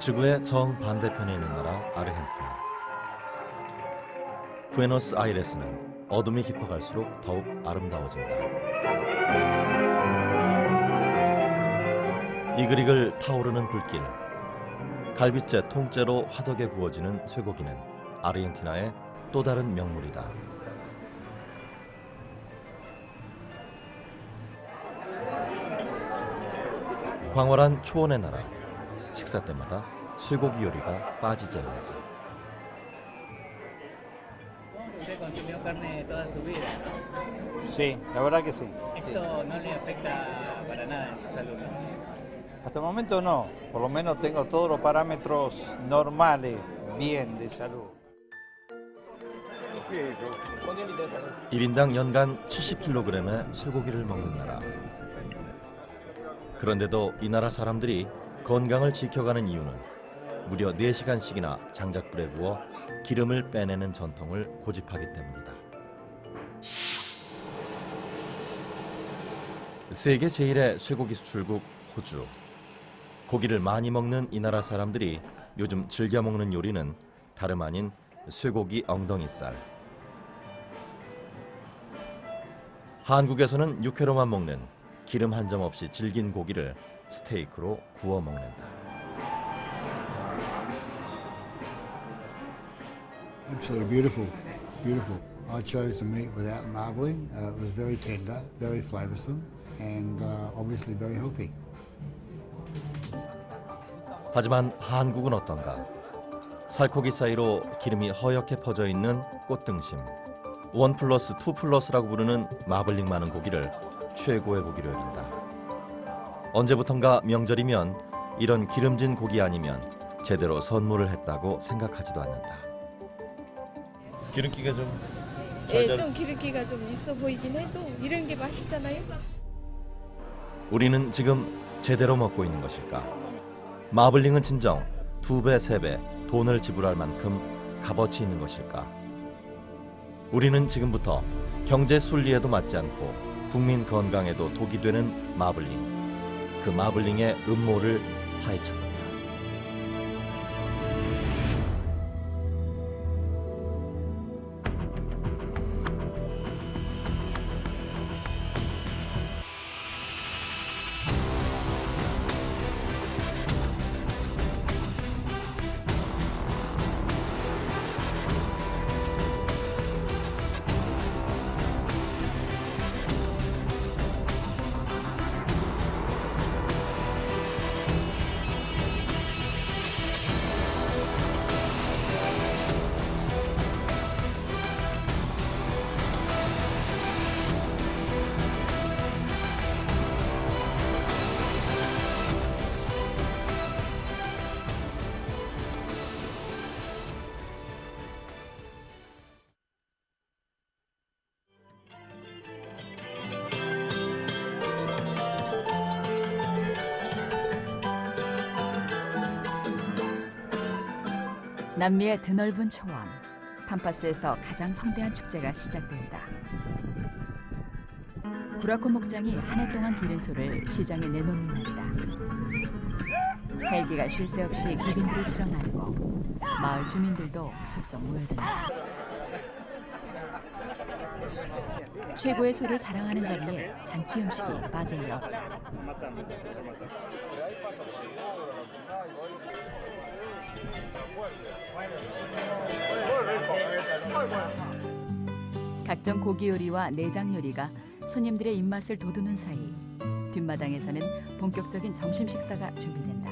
지구의 정반대편에 있는 나라 아르헨티나. 부에노스아이레스는 어둠이 깊어갈수록 더욱 아름다워진다. 이글이글 타오르는 불길, 갈빗째 통째로 화덕에 구워지는 쇠고기는 아르헨티나의 또 다른 명물이다. 광활한 초원의 나라, 식사 때마다 쇠고기 요리가 빠지지 않는다. ¿Usted consumió carne toda su vida, no? Sí, la verdad que sí. Esto no le afecta para nada en su salud, ¿no? Hasta el momento no, por lo menos tengo todos los parámetros normales, bien de salud. 1인당 연간 70kg의 쇠고기를 먹는 나라. 그런데도 이 나라 사람들이 건강을 지켜가는 이유는 무려 4시간씩이나 장작불에 구워 기름을 빼내는 전통을 고집하기 때문이다. 세계 제1의 쇠고기 수출국 호주. 고기를 많이 먹는 이 나라 사람들이 요즘 즐겨 먹는 요리는 다름 아닌 쇠고기 엉덩이살. 한국에서는 육회로만 먹는 기름 한 점 없이 질긴 고기를 스테이크로 구워 먹는다. Absolutely beautiful, beautiful. I chose the meat without marbling. It was very tender, very flavoursome, and obviously very healthy. 하지만 한국은 어떤가? 살코기 사이로 기름이 허옇게 퍼져 있는 꽃등심, 1+, 2+라고 부르는 마블링 많은 고기를 최고의 고기로 여긴다. 언제부턴가 명절이면 이런 기름진 고기 아니면 제대로 선물을 했다고 생각하지도 않는다. 기름기가 좀 좀 기름기가 좀 있어 보이긴 해도 이런 게 맛있잖아요. 우리는 지금 제대로 먹고 있는 것일까? 마블링은 진정 2배, 3배 돈을 지불할 만큼 값어치 있는 것일까? 우리는 지금부터 경제 순리에도 맞지 않고 국민 건강에도 독이 되는 마블링, 그 마블링의 음모를 파헤쳐본다. 남미의 드넓은 초원, 팜파스에서 가장 성대한 축제가 시작된다. 구라코 목장이 한 해 동안 기른 소를 시장에 내놓는 날이다. 헬기가 쉴 새 없이 기빈들을 실어 나르고 마을 주민들도 속속 모여든다. 최고의 소를 자랑하는 자리에 잔치 음식이 빠질 리 없다. 각종 고기 요리와 내장 요리가 손님들의 입맛을 돋우는 사이 뒷마당에서는 본격적인 점심 식사가 준비된다.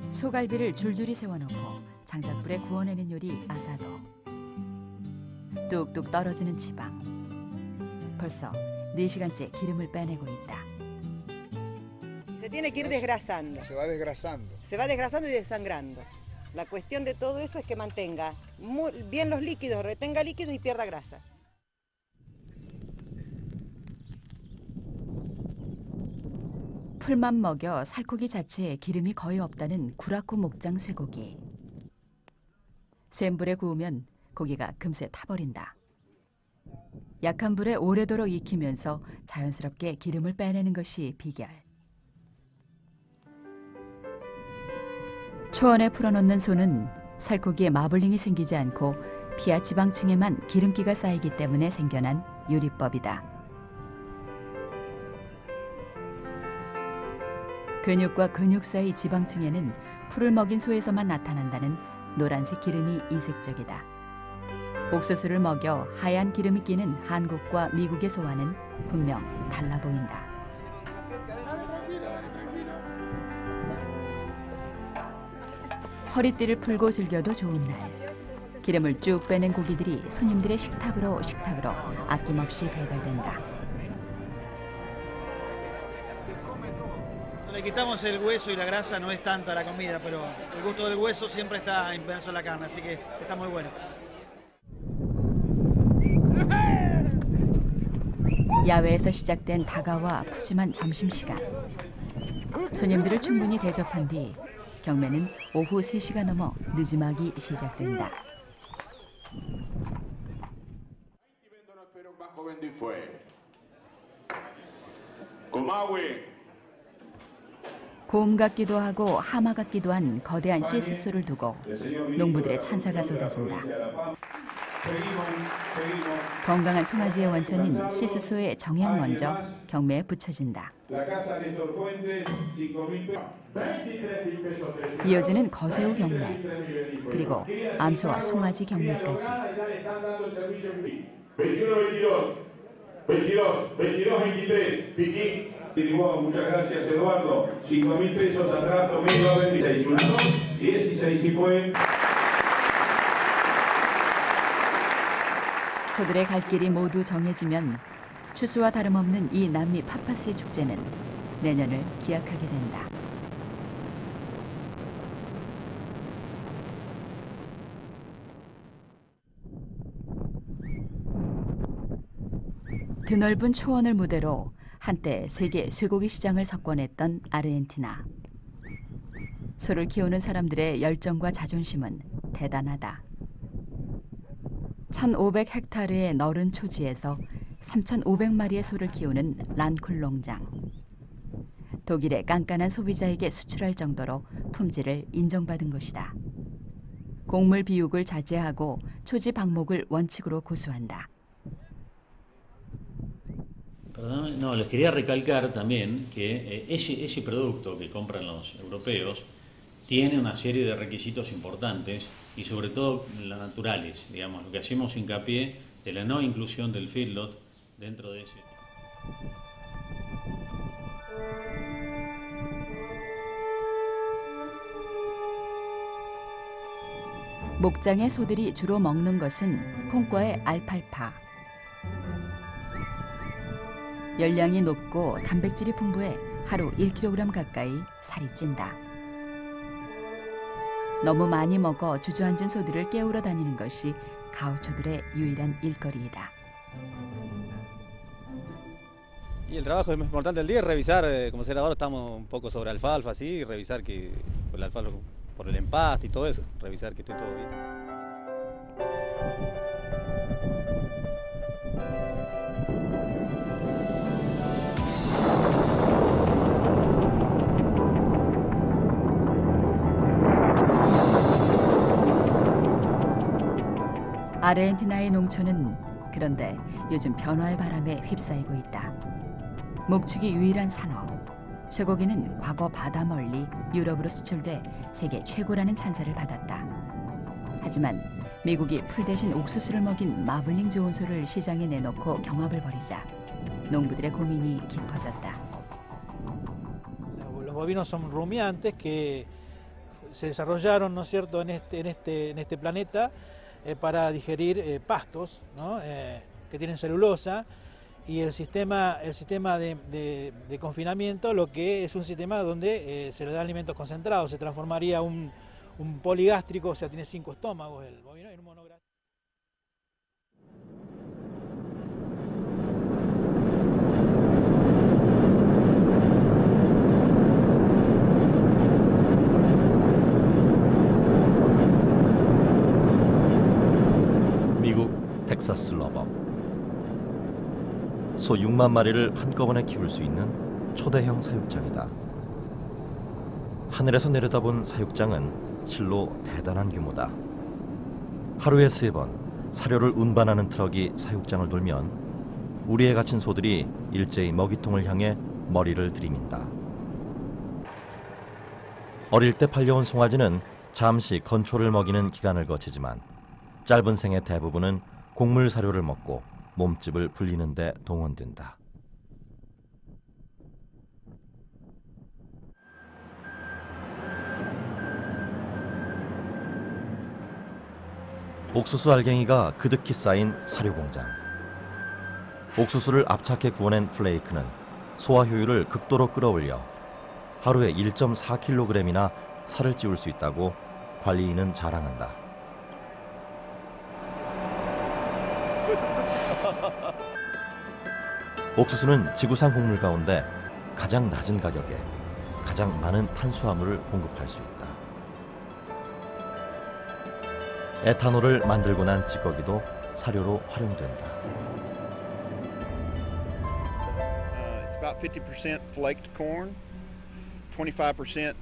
소갈비를 줄줄이 세워놓고 장작불에 구워내는 요리 아사도. 뚝뚝 떨어지는 지방. 벌써 4시간째 기름을 빼내고 있다. Se tiene que ir desgrasando. Se va desgrasando. Se va desgrasando y desangrando. La cuestión de todo eso es que mantenga muy bien los líquidos, retenga líquidos y pierda grasa. 풀만 먹여 살코기 자체에 기름이 거의 없다는 구라코 목장 쇠고기. 센 불에 구우면 고기가 금세 타버린다. 약한 불에 오래도록 익히면서 자연스럽게 기름을 빼내는 것이 비결. 초원에 풀어놓는 소는 살코기에 마블링이 생기지 않고 피하 지방층에만 기름기가 쌓이기 때문에 생겨난 요리법이다. 근육과 근육 사이 지방층에는 풀을 먹인 소에서만 나타난다는 노란색 기름이 이색적이다. 옥수수를 먹여 하얀 기름이 끼는 한국과 미국의 소와는 분명 달라 보인다. 허리띠를 풀고 즐겨도 좋은 날. 기름을 쭉 빼낸 고기들이 손님들의 식탁으로 아낌없이 배달된다. Le quitamos el hueso y la grasa, no es tanta la comida, pero el gusto del hueso siempre está inmerso en la carne, así que está muy bueno. 야외에서 시작된 다가와 푸짐한 점심시간. 손님들을 충분히 대접한 뒤 경매는 오후 3시가 넘어 늦음하기 시작된다. 곰 같기도 하고 하마 같기도 한 거대한 시수소를 두고 농부들의 찬사가 쏟아진다. 건강한 송아지의 원천인 시수소의 정액 먼저 경매에 붙여진다. 이어지는 거새우 경매, 그리고 암소와 송아지 경매까지. 22, Piquín. Muchas gracias, Eduardo. 5.000 pesos atrás, 2026. 16 y fue. 소들의 갈 길이 모두 정해지면 추수와 다름없는 이 남미 파파스의 축제는 내년을 기약하게 된다. 드넓은 초원을 무대로 한때 세계 쇠고기 시장을 석권했던 아르헨티나. 소를 키우는 사람들의 열정과 자존심은 대단하다. 1,500헥타르의 넓은 초지에서 3,500마리의 소를 키우는 란쿨 농장. 독일의 깐깐한 소비자에게 수출할 정도로 품질을 인정받은 것이다. 곡물 비육을 자제하고 초지 방목을 원칙으로 고수한다. No, les quería recalcar también que ese producto que compran los europeos tiene una serie de requisitos importantes y sobre todo las naturales, digamos, lo que hacemos hincapié de la no inclusión del feedlot dentro de ese. 목장의 소들이 주로 먹는 것은 콩과의 알팔파. 열량이 높고 단백질이 풍부해 하루 1kg 가까이 살이 찐다. 너무 많이 먹어 주저앉은 소들을 깨우러 다니는 것이 가우초들의 유일한 일거리이다. Y el trabajo más importante del día es revisar, como será ahora estamos un poco sobre alfalfa, así, revisar que por el alfalfa, por el empaste y todo eso, revisar que esté todo bien. 아르헨티나의 농촌은 그런데 요즘 변화의 바람에 휩싸이고 있다. 목축이 유일한 산업. 쇠고기는 과거 바다 멀리 유럽으로 수출돼 세계 최고라는 찬사를 받았다. 하지만 미국이 풀 대신 옥수수를 먹인 마블링 좋은 소를 시장에 내놓고 경합을 벌이자 농부들의 고민이 깊어졌다. Los bovinos son rumiantes que se desarrollaron, ¿no es cierto?, en este planeta para digerir pastos, ¿no? Que tienen celulosa, y el sistema de confinamiento lo que es un sistema donde se le da alimentos concentrados, se transformaría un poligástrico, o sea, tiene 5 estómagos el bovino, en un monogástrico. 미국 텍사스 러버. 소 6만 마리를 한꺼번에 키울 수 있는 초대형 사육장이다. 하늘에서 내려다본 사육장은 실로 대단한 규모다. 하루에 3번 사료를 운반하는 트럭이 사육장을 돌면 우리에 갇힌 소들이 일제히 먹이통을 향해 머리를 들이민다. 어릴 때 팔려온 송아지는 잠시 건초를 먹이는 기간을 거치지만 짧은 생의 대부분은 곡물 사료를 먹고 몸집을 불리는 데 동원된다. 옥수수 알갱이가 그득히 쌓인 사료 공장. 옥수수를 압착해 구워낸 플레이크는 소화 효율을 극도로 끌어올려 하루에 1.4kg이나 살을 찌울 수 있다고 관리인은 자랑한다. 옥수수는 지구상 곡물 가운데 가장 낮은 가격에 가장 많은 탄수화물을 공급할 수 있다. 에탄올을 만들고 난 찌꺼기도 사료로 활용된다. It's about 50% flaked corn, 25%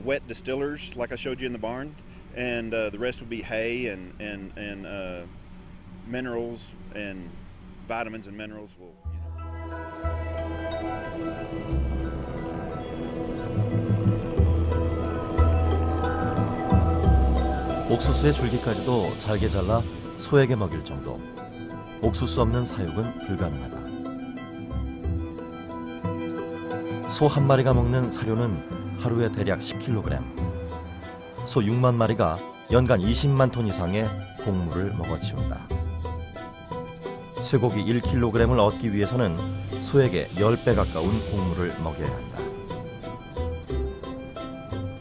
wet distillers, like I showed you in the barn, and the rest would be hay and minerals and vitamins and minerals. 옥수수의 줄기까지도 잘게 잘라 소에게 먹일 정도. 옥수수 없는 사육은 불가능하다. 소 한 마리가 먹는 사료는 하루에 대략 10kg. 소 6만 마리가 연간 20만 톤 이상의 곡물을 먹어치운다. 쇠고기 1kg을 얻기 위해서는 소에게 10배 가까운 곡물을 먹여야 한다.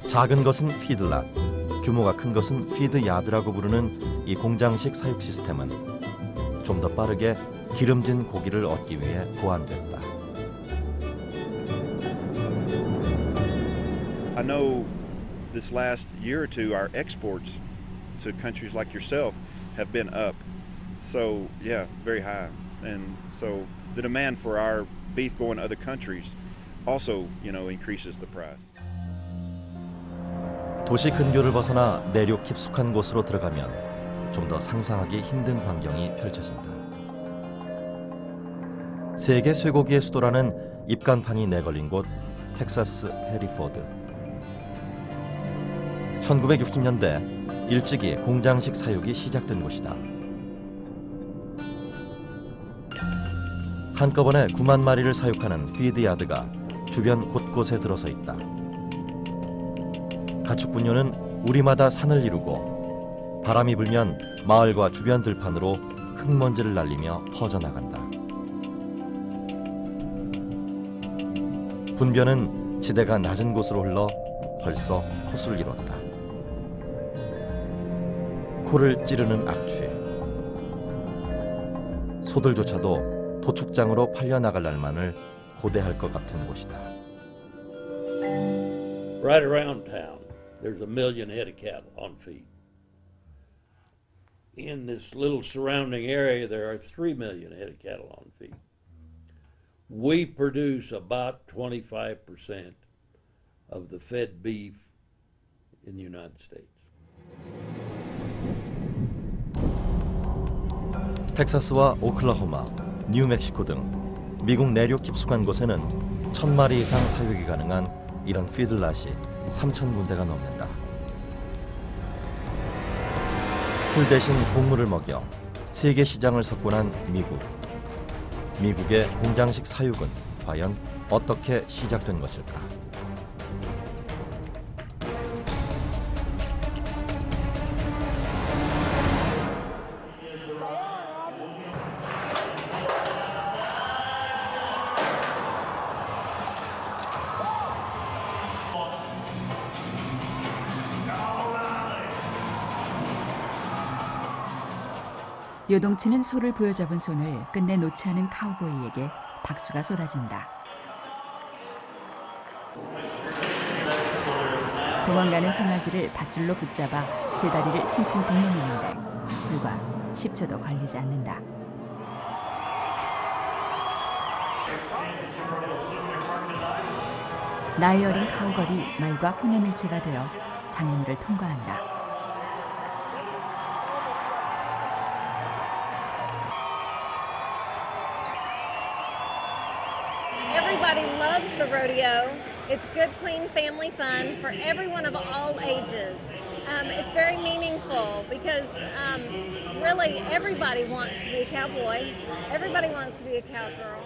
작은 것은 피드랏, 규모가 큰 것은 피드야드라고 부르는 이 공장식 사육 시스템은 좀 더 빠르게 기름진 고기를 얻기 위해 보완됐다. I know this last year or two our exports to countries like yourself have been up. So, yeah, very high. And so the demand for our beef going to other countries also, increases the price. 도시 근교를 벗어나 내륙 깊숙한 곳으로 들어가면 좀 더 상상하기 힘든 광경이 펼쳐진다. 세계 쇠고기의 수도라는 입간판이 내걸린 곳 텍사스 해리포드. 1960년대 일찍이 공장식 사육이 시작된 곳이다. 한꺼번에 9만 마리를 사육하는 피드야드가 주변 곳곳에 들어서 있다. 가축 분뇨는 우리마다 산을 이루고 바람이 불면 마을과 주변 들판으로 흙먼지를 날리며 퍼져나간다. 분변은 지대가 낮은 곳으로 흘러 벌써 호수를 이뤘다. 코를 찌르는 악취. 소들조차도 도축장으로 팔려나갈 날만을 고대할 것 같은 곳이다. Right around town, there's 1 million head of cattle on feed. In this little surrounding area, there are 3 million head of cattle on feed. We produce about 25% of the fed beef in the United States. 텍사스와 오클라호마, 뉴멕시코 등 미국 내륙 깊숙한 곳에는 1000마리 이상 사육이 가능한 이런 피들랏이 3,000군데가 넘는다. 풀 대신 곡물을 먹여 세계 시장을 석권한 미국. 미국의 공장식 사육은 과연 어떻게 시작된 것일까? 요동치는 소를 부여잡은 손을 끝내 놓지 않은 카우보이에게 박수가 쏟아진다. 도망가는 송아지를 밧줄로 붙잡아 세 다리를 칭칭 동여매는데 불과 10초도 걸리지 않는다. 나이 어린 카우걸이 말과 혼연일체가 되어 장애물을 통과한다. Everybody loves the rodeo. It's good, clean family fun for everyone of all ages. It's very meaningful because really everybody wants to be a cowboy. Everybody wants to be a cowgirl.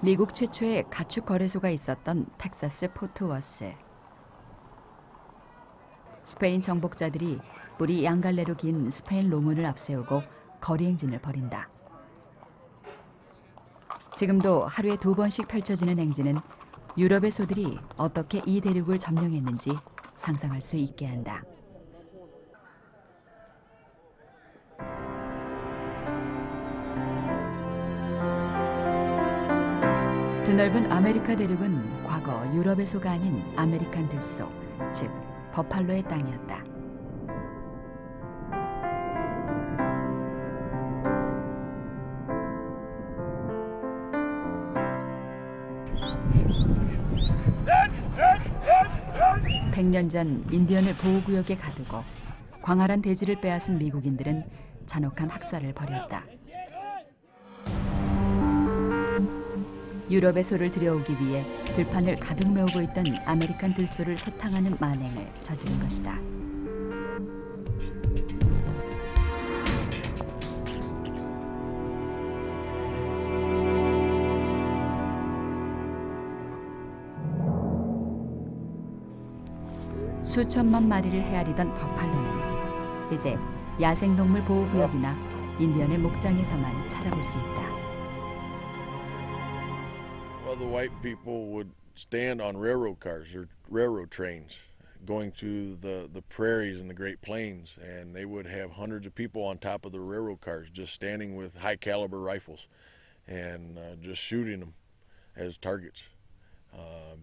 미국 최초의 가축 거래소가 있었던 텍사스 포트워스. 스페인 정복자들이 뿔이 양갈래로 긴 스페인 롱운을 앞세우고 거리 행진을 벌인다. 지금도 하루에 2번씩 펼쳐지는 행진은 유럽의 소들이 어떻게 이 대륙을 점령했는지 상상할 수 있게 한다. 드넓은 아메리카 대륙은 과거 유럽의 소가 아닌 아메리칸 들소, 즉 버팔로의 땅이었다. (100년) 전 인디언을 보호구역에 가두고 광활한 대지를 빼앗은 미국인들은 잔혹한 학살을 벌였다. 유럽의 소를 들여오기 위해 들판을 가득 메우고 있던 아메리칸 들소를 소탕하는 만행을 저지른 것이다. 수천만 마리를 헤아리던 버팔로는 이제 야생동물 보호구역이나 인디언의 목장에서만 찾아볼 수 있다. Well, the white people would stand on railroad cars or railroad trains going through the prairies and the Great Plains, and they would have hundreds of people on top of the railroad cars just standing with high caliber rifles and just shooting them as targets.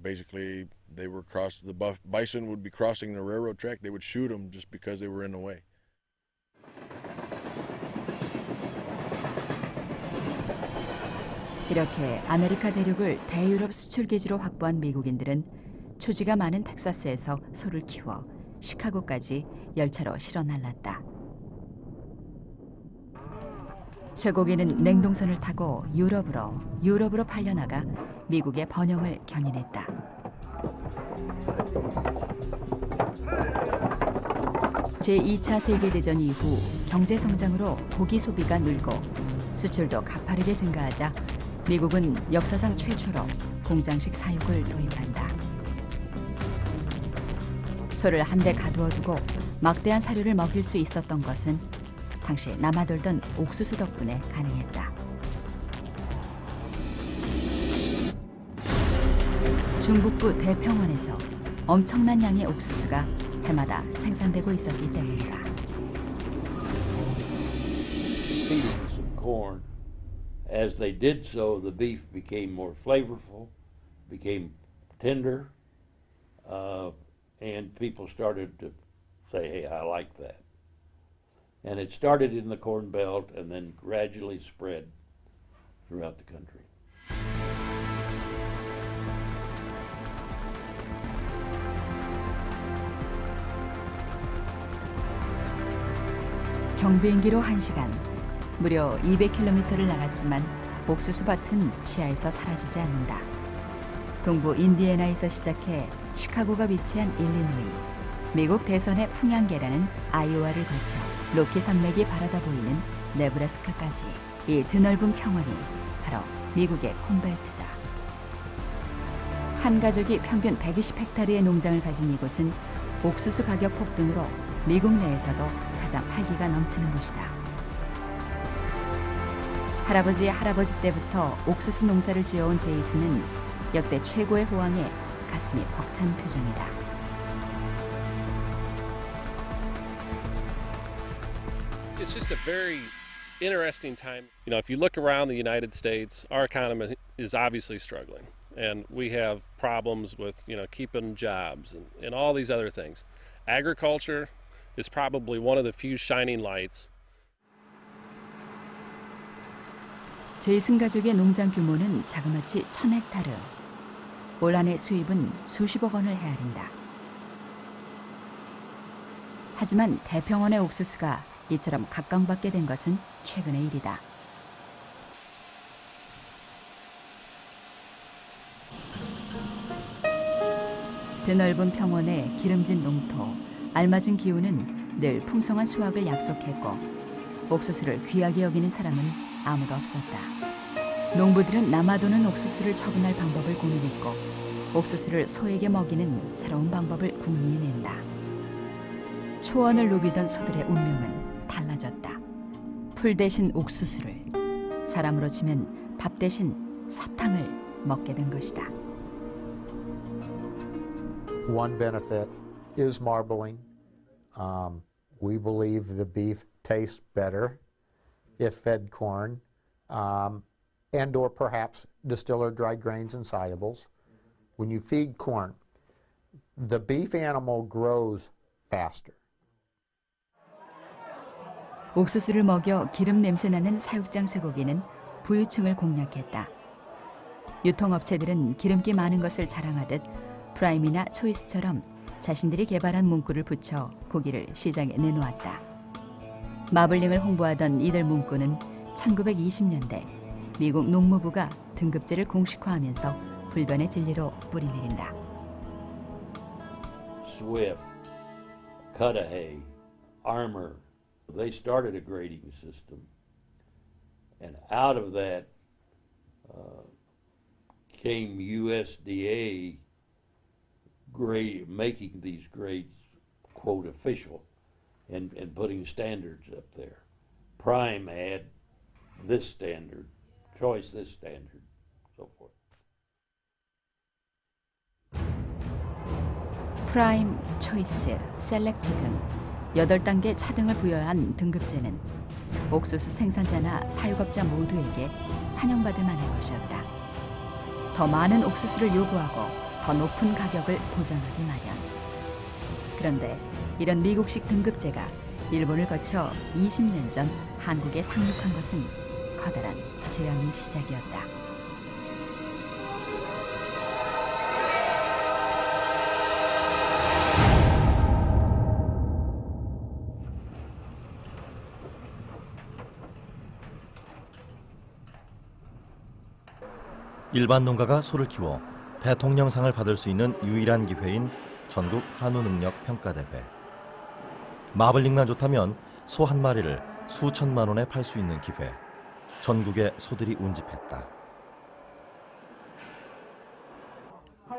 Basically, they were the bison would be crossing the railroad track. They would shoot them just because they were in the way. 이렇게 아메리카 대륙을 대유럽 수출기지로 확보한 미국인들은 초지가 많은 텍사스에서 소를 키워 시카고까지 열차로 실어 날랐다. 쇠고기는 냉동선을 타고 유럽으로 팔려나가 미국의 번영을 견인했다. 제2차 세계대전 이후 경제성장으로 고기 소비가 늘고 수출도 가파르게 증가하자 미국은 역사상 최초로 공장식 사육을 도입한다. 소를 한 대 가두어두고 막대한 사료를 먹일 수 있었던 것은 당시 남아돌던 옥수수 덕분에 가능했다. 중북부 대평원에서 엄청난 양의 옥수수가 해마다 생산되고 있었기 때문이다. Feeding some corn. As they did so, the beef became more flavorful, became tender, and people started to say, hey, I like that. And it started in the Corn Belt and then gradually spread throughout the country. 경비행기로 1시간, 무려 200km를 날았지만 옥수수밭은 시야에서 사라지지 않는다. 동부 인디애나에서 시작해 시카고가 위치한 일리노이, 미국 대선의 풍향계라는 아이오와를 거쳐 로키 산맥이 바라다 보이는 네브라스카까지 이 드넓은 평원이 바로 미국의 콘벨트다. 한 가족이 평균 120헥타르의 농장을 가진 이곳은 옥수수 가격 폭등으로 미국 내에서도 가장 활기가 넘치는 곳이다. 할아버지의 할아버지 때부터 옥수수 농사를 지어온 제이슨은 역대 최고의 호황에 가슴이 벅찬 표정이다. It's just a very interesting time. You know, if you look around the United States, our economy is obviously struggling, and we have problems with, you know, keeping jobs and all these other things. Agriculture is probably one of the few shining lights. 제이슨 가족의 농장 규모는 자그마치 1000헥타르. 올 한 해 수입은 수십억 원을 헤아린다. 하지만 대평원의 옥수수가 이처럼 각광받게 된 것은 최근의 일이다. 드넓은 평원의 기름진 농토, 알맞은 기후는 늘 풍성한 수확을 약속했고 옥수수를 귀하게 여기는 사람은 아무도 없었다. 농부들은 남아도는 옥수수를 처분할 방법을 고민했고 옥수수를 소에게 먹이는 새로운 방법을 궁리해낸다. 초원을 누비던 소들의 운명은 달라졌다. 풀 대신 옥수수를, 사람으로 치면 밥 대신 사탕을 먹게 된 것이다. One benefit is marbling. We believe the beef tastes better if fed corn, and or perhaps distiller dried grains and solubles. When you feed corn, the beef animal grows faster. 옥수수를 먹여 기름 냄새나는 사육장 쇠고기는 부유층을 공략했다. 유통업체들은 기름기 많은 것을 자랑하듯 프라임이나 초이스처럼 자신들이 개발한 문구를 붙여 고기를 시장에 내놓았다. 마블링을 홍보하던 이들 문구는 1920년대 미국 농무부가 등급제를 공식화하면서 불변의 진리로 뿌리내린다. Swift, Cudahy, Armour, they started a grading system, and out of that came USDA making these grades, quote, official, and putting standards up there. Prime had this standard, Choice this standard, so forth. 프라임, 초이스, 셀렉트 등 8단계 차등을 부여한 등급제는 옥수수 생산자나 사육업자 모두에게 환영받을 만한 것이었다. 더 많은 옥수수를 요구하고 더 높은 가격을 보장하기 마련. 그런데 이런 미국식 등급제가 일본을 거쳐 20년 전 한국에 상륙한 것은 커다란 재앙의 시작이었다. 일반 농가가 소를 키워 대통령상을 받을 수 있는 유일한 기회인 전국 한우능력 평가대회. 마블링만 좋다면 소 한 마리를 수천만 원에 팔 수 있는 기회. 전국의 소들이 운집했다.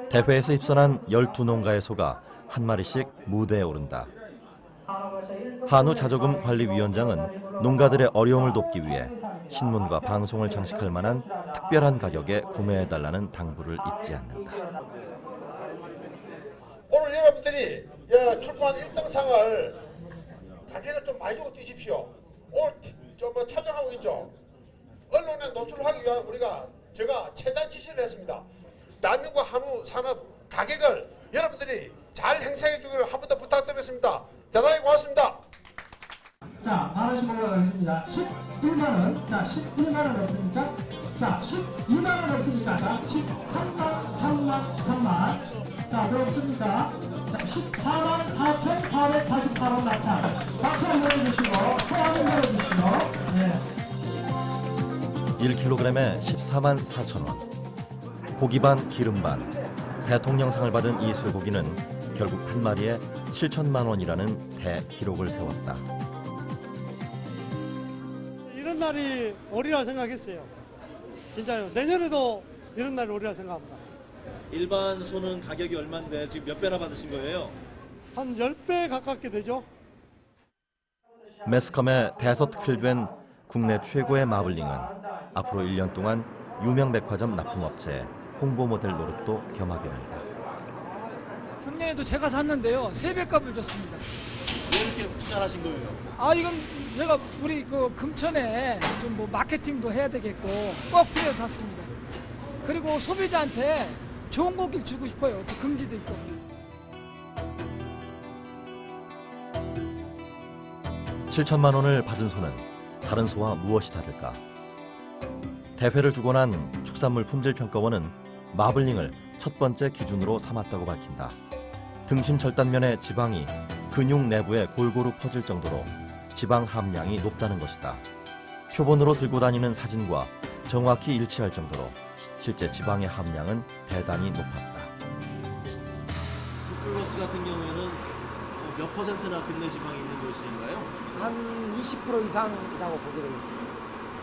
대회에서 입선한 12농가의 소가 한 마리씩 무대에 오른다. 한우자조금관리위원장은 농가들의 어려움을 돕기 위해 신문과 방송을 장식할 만한 특별한 가격에 구매해달라는 당부를 잊지 않는다. 오늘 여러분들이 출판 1등상을 가격을 좀 많이 주고 뛰십시오. 오늘 뭐 촬영하고 있죠. 언론에 노출하기 위한 제가 최대한 지시를 했습니다. 대한민국 한우 산업 가격을 여러분들이 잘 행사해 주기를 한 번 더 부탁드리겠습니다. 대단히 고맙습니다. 자, 만 원씩 올라가겠습니다. 11만 원. 자, 11만 원 없습니까? 자, 12만 원 없습니까? 자, 13만. 자, 왜 없습니까? 자, 14만 4,444원 낙찰. 박수 한번 해주시고, 소환을 열어주시고, 네. 1kg에 14만 4천 원. 고기 반 기름 반. 대통령상을 받은 이 쇠고기는 결국 한 마리에 7천만 원이라는 대기록을 세웠다. 이런 날이 오리라 생각했어요. 진짜요. 내년에도 이런 날이 오리라 생각합니다. 일반 소는 가격이 얼마인데 지금 몇 배나 받으신 거예요? 한 10배 가깝게 되죠. 매스컴에 대서특필된 국내 최고의 마블링은 앞으로 1년 동안 유명 백화점 납품업체의 홍보 모델 노릇도 겸하게 된다. 작년에도 제가 샀는데요. 3배값을 줬습니다. 왜 이렇게 투자하신 거예요? 이건 제가 우리 그 금천에 좀 뭐 마케팅도 해야 되겠고 꼭 필요해서 샀습니다. 그리고 소비자한테 좋은 고기를 주고 싶어요. 또 금지도 있고. (7천만 원을 받은 소는 다른 소와 무엇이 다를까? 대회를 주고 난 축산물 품질평가원은 마블링을 첫 번째 기준으로 삼았다고 밝힌다. 등심 절단면의 지방이 근육 내부에 골고루 퍼질 정도로 지방 함량이 높다는 것이다. 표본으로 들고 다니는 사진과 정확히 일치할 정도로 실제 지방의 함량은 대단히 높았다. 투플러스 같은 경우에는 몇 퍼센트나 근내 지방이 있는 것인가요? 한 20% 이상이라고 보게 되겠습니다.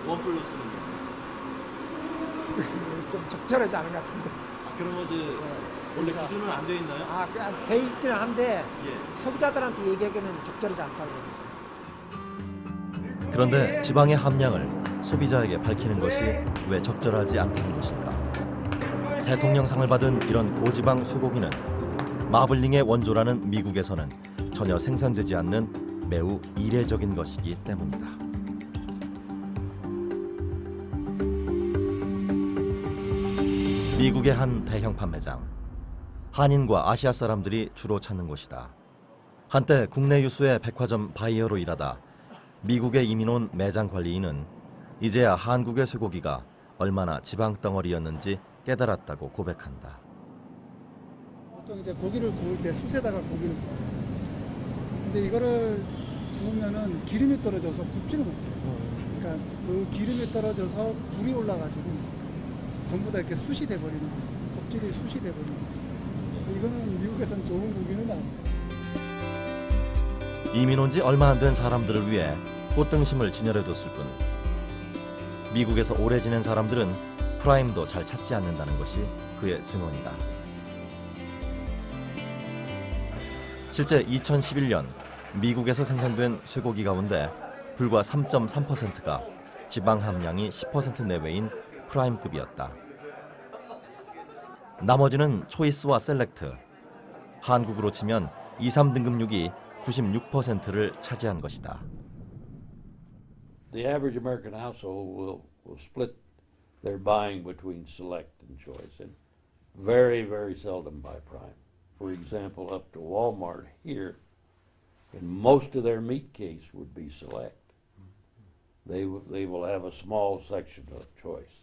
원플러스는요? 좀 적절하지 않은 것 같은데. 그런 것들 원래 기준은 안 돼 있나요? 그냥 돼 있기는 한데 예. 소비자들한테 얘기하기에는 적절하지 않다고 얘기죠. 그런데 지방의 함량을 소비자에게 밝히는 것이 왜 적절하지 않다는 것일까? 대통령상을 받은 이런 고지방 쇠고기는 마블링의 원조라는 미국에서는 전혀 생산되지 않는 매우 이례적인 것이기 때문이다. 미국의 한 대형 판매장. 한인과 아시아 사람들이 주로 찾는 곳이다. 한때 국내 유수의 백화점 바이어로 일하다 미국에 이민 온 매장 관리인은 이제야 한국의 쇠고기가 얼마나 지방 덩어리였는지 깨달았다고 고백한다. 보통 이제 고기를 구울 때 숯에다가 고기를 구워요. 근데 이거를 구우면은 기름이 떨어져서 굽지는 못해요. 그러니까 그 기름이 떨어져서 불이 올라가지고 전부 다 이렇게 숯이 돼버리는 거예요. 껍질이 숯이 돼버리는 거예요. 이거는 미국에선 좋은 고기는 아니에요. 이민 온 지 얼마 안 된 사람들을 위해 꽃등심을 진열해뒀을 뿐 미국에서 오래 지낸 사람들은 프라임도 잘 찾지 않는다는 것이 그의 증언이다. 실제 2011년 미국에서 생산된 쇠고기 가운데 불과 3.3%가 지방 함량이 10% 내외인 프라임급이었다. 나머지는 초이스와 셀렉트, 한국으로 치면 2, 3등급육이 96%를 차지한 것이다. The average American household will split their buying between select and choice, and very, very seldom buy prime. For example, up to Walmart here, and most of their meat case would be select. They will have a small section of choice.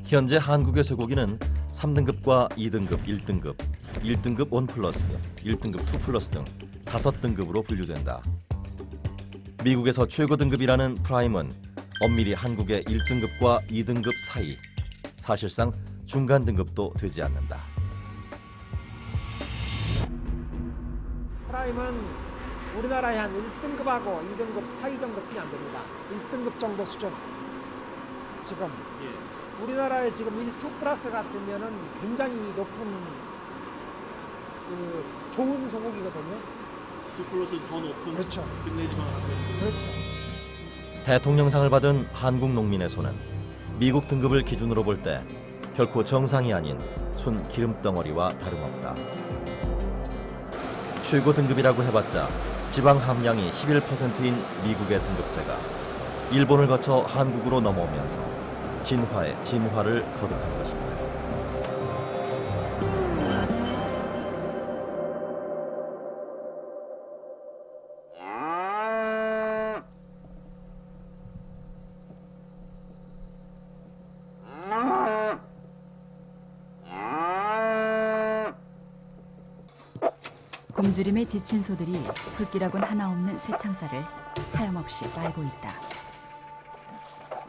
현재 한국의 쇠고기는 3등급과 2등급, 1등급, 1등급 1플러스, 1등급 2플러스 등 5등급으로 분류된다. 미국에서 최고 등급이라는 프라임은 엄밀히 한국의 1등급과 2등급 사이, 사실상 중간 등급도 되지 않는다. 프라임은 우리나라의 한 1등급하고 2등급 사이 정도뿐이 안 됩니다. 1등급 정도 수준. 지금 우리나라에 지금 1, 2 플러스 같으면은 굉장히 높은 그 좋은 소고기거든요. 2 플러스는 더 높은 그렇죠. 근내 지방을 갖고 있는 거죠. 그렇죠. 대통령상을 받은 한국 농민의 손은 미국 등급을 기준으로 볼 때 결코 정상이 아닌 순 기름덩어리와 다름없다. 최고 등급이라고 해봤자 지방 함량이 11%인 미국의 등급제가 일본을 거쳐 한국으로 넘어오면서 진화의 진화를 거듭한 것이다. 굶주림에 지친 소들이 불길하곤 하나 없는 쇠창살을 하염없이 빨고 있다.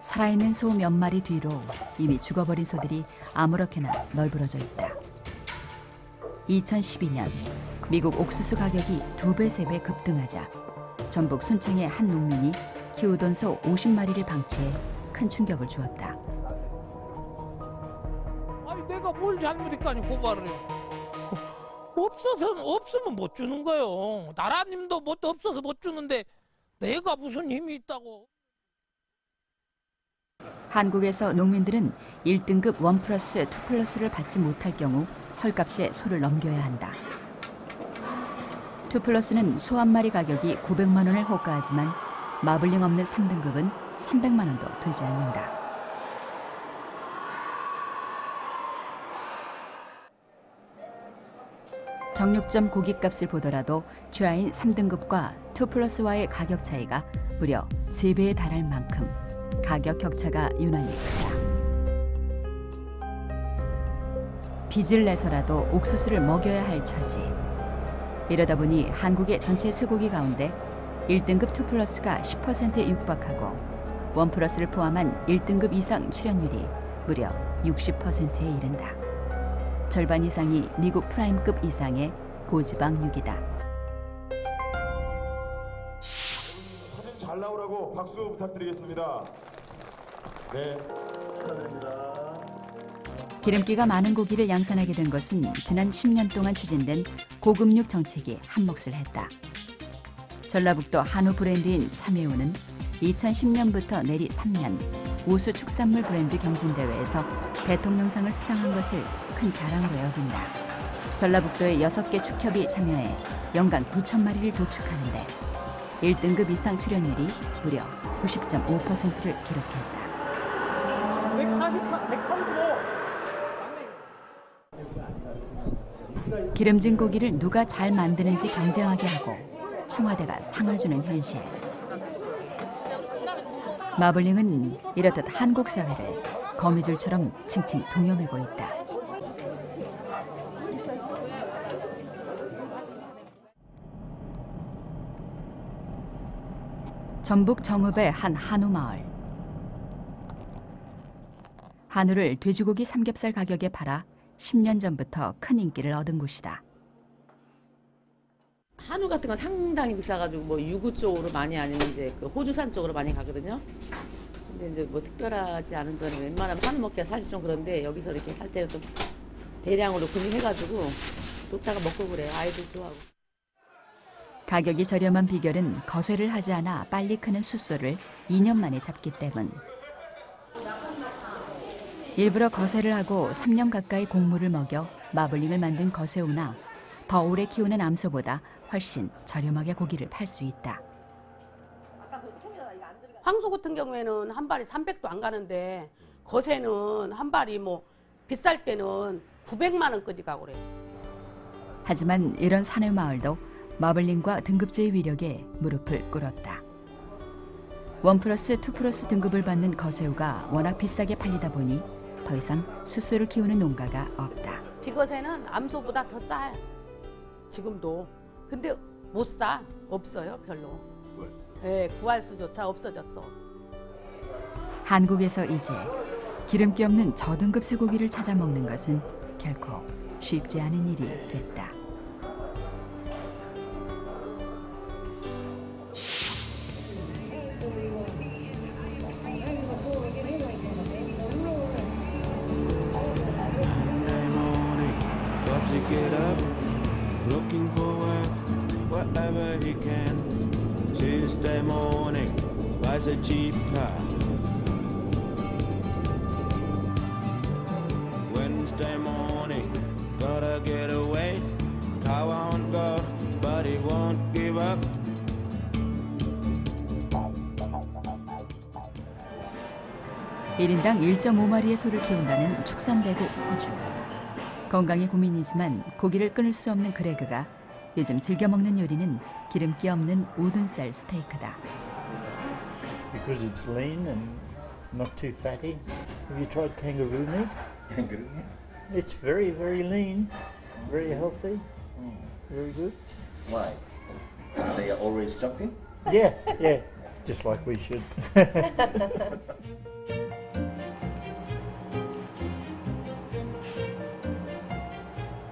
살아있는 소 몇 마리 뒤로 이미 죽어버린 소들이 아무렇게나 널브러져 있다. 2012년 미국 옥수수 가격이 2배, 3배 급등하자 전북 순창의 한 농민이 키우던 소 50마리를 방치해 큰 충격을 주었다. 아니 내가 뭘 잘못했까니 고발을 해. 없으면 못 주는 거요. 나라님도 없어서 못 주는데 내가 무슨 힘이 있다고. 한국에서 농민들은 1등급 1플러스 2플러스를 받지 못할 경우 헐값에 소를 넘겨야 한다. 2플러스는 소 한 마리 가격이 900만 원을 호가하지만 마블링 없는 3등급은 300만 원도 되지 않는다. 정육점 고깃값을 보더라도 최하인 3등급과 2플러스와의 가격 차이가 무려 3배에 달할 만큼 가격 격차가 유난히 크다. 빚을 내서라도 옥수수를 먹여야 할 처지. 이러다 보니 한국의 전체 쇠고기 가운데 1등급 2플러스가 10%에 육박하고 1플러스를 포함한 1등급 이상 출연율이 무려 60%에 이른다. 절반 이상이 미국 프라임급 이상의 고지방육이다. 사진 잘 나오라고 박수 부탁드리겠습니다. 네, 축하드립니다. 기름기가 많은 고기를 양산하게 된 것은 지난 10년 동안 추진된 고급육 정책이 한몫을 했다. 전라북도 한우 브랜드인 참외우는 2010년부터 내리 3년 우수 축산물 브랜드 경진대회에서 대통령상을 수상한 것을 큰 자랑으로 여긴다. 전라북도의 6개 축협이 참여해 연간 9,000마리를 도축하는데 1등급 이상 출연율이 무려 90.5%를 기록했다. 135. 기름진 고기를 누가 잘 만드는지 경쟁하게 하고 청와대가 상을 주는 현실. 마블링은 이렇듯 한국 사회를 거미줄처럼 층층 동여매고 있다. 전북 정읍의 한 한우 마을. 한우를 돼지고기 삼겹살 가격에 팔아 10년 전부터 큰 인기를 얻은 곳이다. 한우 같은 건 상당히 비싸가지고 뭐 유구 쪽으로 많이 아니면 이제 그 호주산 쪽으로 많이 가거든요. 근데 이제 뭐 특별하지 않은 전에 웬만하면 한우 먹기가 사실 좀 그런데 여기서 이렇게 할 때는 좀 대량으로 구입해가지고 놓다가 먹고 그래요. 아이들 좋아하고. 가격이 저렴한 비결은 거세를 하지 않아 빨리 크는 숫소를 2년 만에 잡기 때문. 일부러 거세를 하고 3년 가까이 곡물을 먹여 마블링을 만든 거세우나 더 오래 키우는 암소보다 훨씬 저렴하게 고기를 팔 수 있다. 황소 같은 경우에는 한 발이 300도 안 가는데 거세는 한 발이 뭐 비쌀 때는 900만 원까지 가고 그래요. 하지만 이런 산의 마을도 마블링과 등급제의 위력에 무릎을 꿇었다. 1플러스, 2플러스 등급을 받는 거세우가 워낙 비싸게 팔리다 보니 더 이상 숫소를 키우는 농가가 없다. 비거세는 암소보다 더 싸요. 지금도. 근데 못 사. 없어요, 별로. 네, 구할 수조차 없어졌어. 한국에서 이제 기름기 없는 저등급 쇠고기를 찾아 먹는 것은 결코 쉽지 않은 일이 됐다. Get up, looking for work wherever he can. Tuesday morning, buys a cheap car. Wednesday morning, gotta get away. Car won't go, but he won't give up. (1인당) 1.5마리의 소를 키운다는 축산대국 호주. 건강이 고민이지만 고기를 끊을 수 없는 그레그가 요즘 즐겨 먹는 요리는 기름기 없는 우둔살 스테이크다. Because it's lean and not too fatty. Have you tried kangaroo meat? Kangaroo meat? It's very, very lean, very healthy, very good. Why? Are they always jumping? Yeah, yeah, just like we should.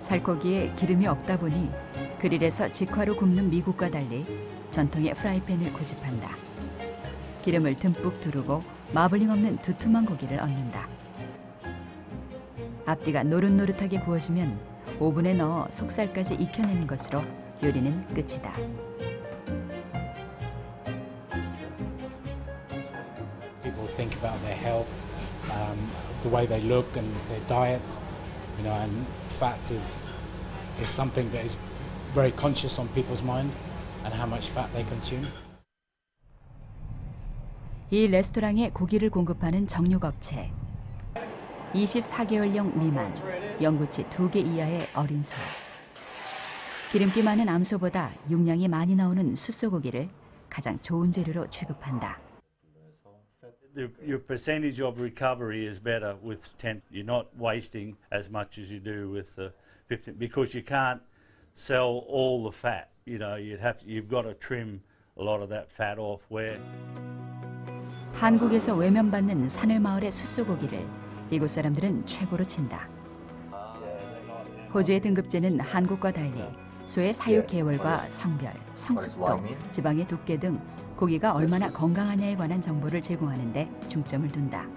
살코기에 기름이 없다 보니 그릴에서 직화로 굽는 미국과 달리 전통의 프라이팬을 고집한다. 기름을 듬뿍 두르고 마블링 없는 두툼한 고기를 얻는다. 앞뒤가 노릇노릇하게 구워지면 오븐에 넣어 속살까지 익혀내는 것으로 요리는 끝이다. People think about their health, the way they look and their diet, you know, and fat is something that is very conscious on people's mind and how much fat they consume. 이 레스토랑에 고기를 공급하는 정육업체. 24개월령 미만, 영구치 2개 이하의 어린 소. 기름기 많은 암소보다 육량이 많이 나오는 숫소고기를 가장 좋은 재료로 취급한다. Your percentage of recovery is better with 10. You're not wasting as much as you do with the 15 because you can't sell all the fat. You know, you've got to trim a lot of that fat off. Where 한국에서 외면받는 산울마을의 숫소고기를 이곳 사람들은 최고로 친다. 호주의 등급제는 한국과 달리 소의 사육 계월과 성별, 성숙도, 지방의 두께 등 고기가 얼마나 건강하냐에 관한 정보를 제공하는 데 중점을 둔다.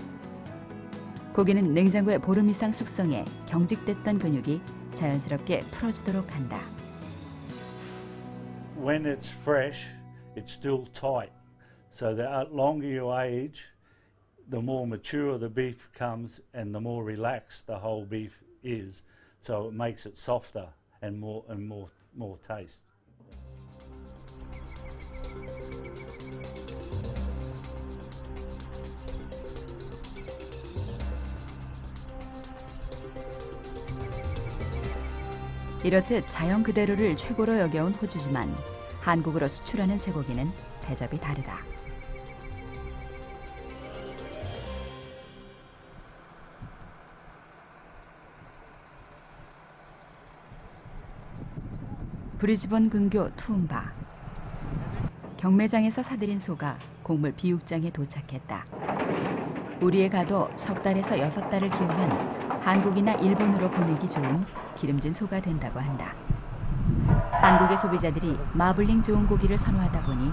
고기는 냉장고에 보름 이상 숙성해 경직됐던 근육이 자연스럽게 풀어지도록 한다. when it's fresh, it's still tight. So the longer you age, the more mature the beef becomes and the more relaxed the whole beef is. So it makes it softer and more taste. 이렇듯 자연 그대로를 최고로 여겨온 호주지만 한국으로 수출하는 쇠고기는 대접이 다르다. 브리즈번 근교 투움바. 경매장에서 사들인 소가 곡물 비육장에 도착했다. 우리에 가도 석 달에서 6달을 키우면 한국이나 일본으로 보내기 좋은 기름진 소가 된다고 한다. 한국의 소비자들이 마블링 좋은 고기를 선호하다 보니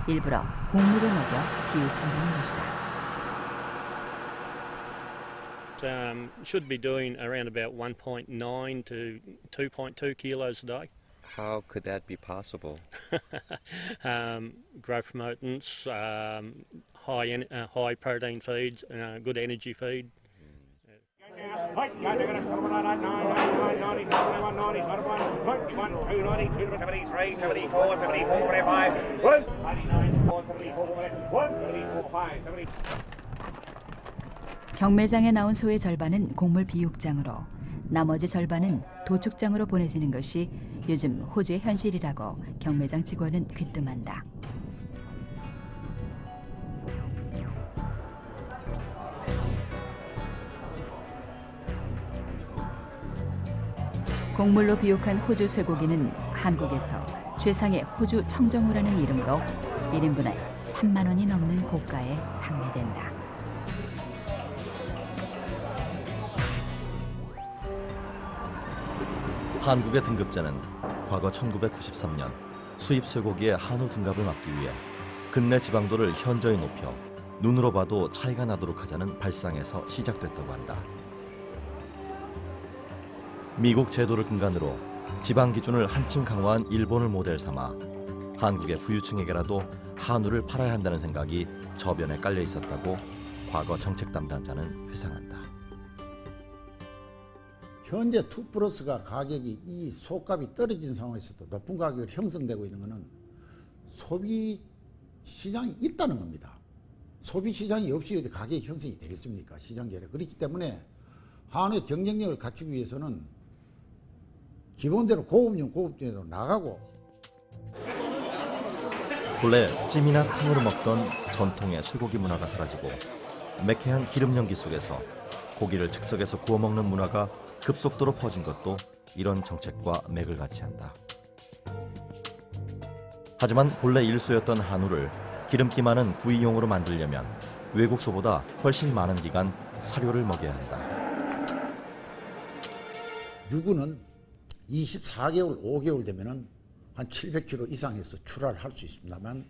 일부러 곡물을 먹여 비육한다는 것이다. Should be doing around about 1.9 to 2.2 kilos a day. How could that be possible? Growth promotants, high protein feeds, good energy feed. 경매장에 나온 소의 절반은 곡물 비육장으로 나머지 절반은 도축장으로 보내지는 것이 요즘 호주의 현실이라고 경매장 직원은 귀뜸한다. 곡물로 비육한 호주 쇠고기는 한국에서 최상의 호주 청정호라는 이름으로 1인분에 3만 원이 넘는 고가에 판매된다. 한국의 등급제는 과거 1993년 수입 쇠고기의 한우 등급을 막기 위해 근내 지방도를 현저히 높여 눈으로 봐도 차이가 나도록 하자는 발상에서 시작됐다고 한다. 미국 제도를 근간으로 지방 기준을 한층 강화한 일본을 모델 삼아 한국의 부유층에게라도 한우를 팔아야 한다는 생각이 저변에 깔려 있었다고 과거 정책 담당자는 회상한다. 현재 2플러스가 가격이 이 소값이 떨어진 상황에서도 높은 가격으로 형성되고 있는 것은 소비 시장이 있다는 겁니다. 소비 시장이 없이 어디 가격 형성이 되겠습니까? 시장 계획. 그렇기 때문에 한우의 경쟁력을 갖추기 위해서는 기본대로 고급중에도 나가고. 본래 찜이나 탕으로 먹던 전통의 쇠고기 문화가 사라지고 매캐한 기름 연기 속에서 고기를 즉석에서 구워 먹는 문화가 급속도로 퍼진 것도 이런 정책과 맥을 같이 한다. 하지만 본래 일소였던 한우를 기름기 많은 구이용으로 만들려면 외국 소보다 훨씬 많은 기간 사료를 먹여야 한다. 유구는 24개월, 5개월 되면은 한 700kg 이상에서 출하를 할 수 있습니다만